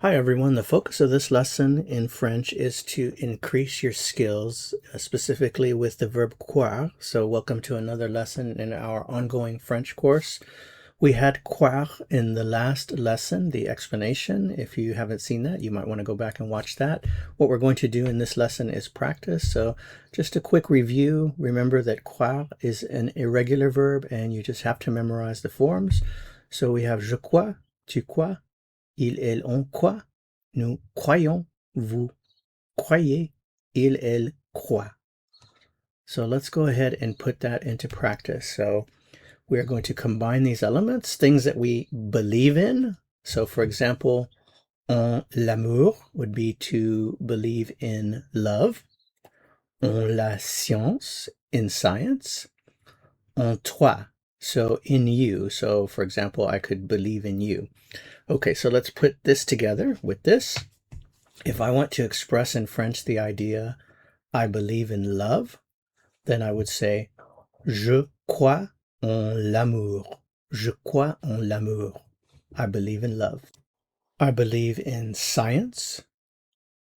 Hi everyone, the focus of this lesson in French is to increase your skills, specifically with the verb croire. So welcome to another lesson in our ongoing French course. We had croire in the last lesson, the explanation. If you haven't seen that, you might want to go back and watch that. What we're going to do in this lesson is practice. So just a quick review. Remember that croire is an irregular verb and you just have to memorize the forms. So we have je crois, tu crois, il, elle, on croit, nous croyons, vous croyez, il, elle croit. So let's go ahead and put that into practice. So we're going to combine these elements, things that we believe in. So for example, en l'amour would be to believe in love. En la science, in science. En toi, so in you. So for example, I could believe in you. Okay, so let's put this together with this. If I want to express in French the idea, I believe in love, then I would say, je crois en l'amour. Je crois en l'amour. I believe in love. I believe in science.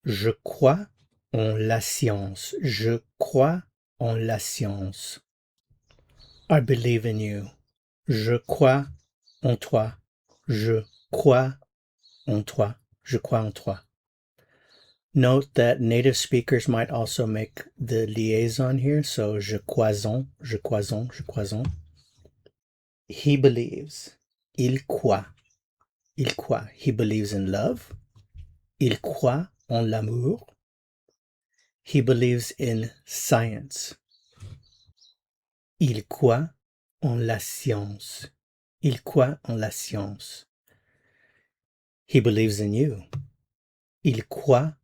Je crois en la science. Je crois en la science. I believe in you. Je crois en toi. Je crois en toi. Je crois en toi. Note that native speakers might also make the liaison here. So, je crois, je crois, je crois. He believes. Il croit. Il croit. He believes in love. Il croit en l'amour. He believes in science. Il croit en la science. Il croit en la science. He believes in you. Il croit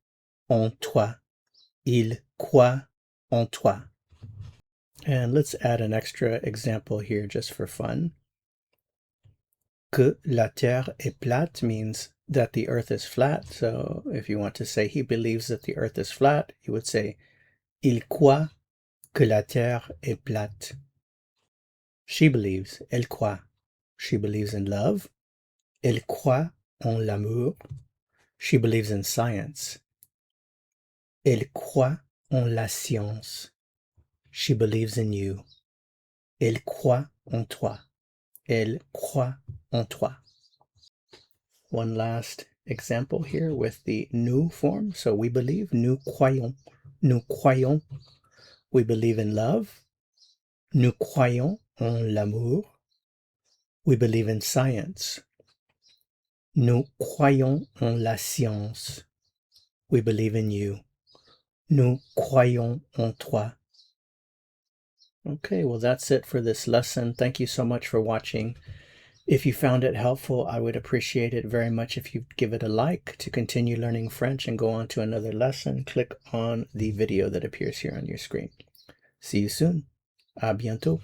en toi. Il croit en toi. And let's add an extra example here just for fun. Que la terre est plate means that the earth is flat. So if you want to say he believes that the earth is flat, you would say il croit que la terre est plate. She believes, elle croit. She believes in love. Elle croit en l'amour. She believes in science. Elle croit en la science. She believes in you. Elle croit en toi. Elle croit en toi. One last example here with the nous form. So we believe, nous croyons. Nous croyons. We believe in love. Nous croyons en l'amour. We believe in science. Nous croyons en la science. We believe in you. Nous croyons en toi. Okay, well, that's it for this lesson. Thank you so much for watching. If you found it helpful, I would appreciate it very much if you'd give it a like. To continue learning French and go on to another lesson, click on the video that appears here on your screen. See you soon. À bientôt.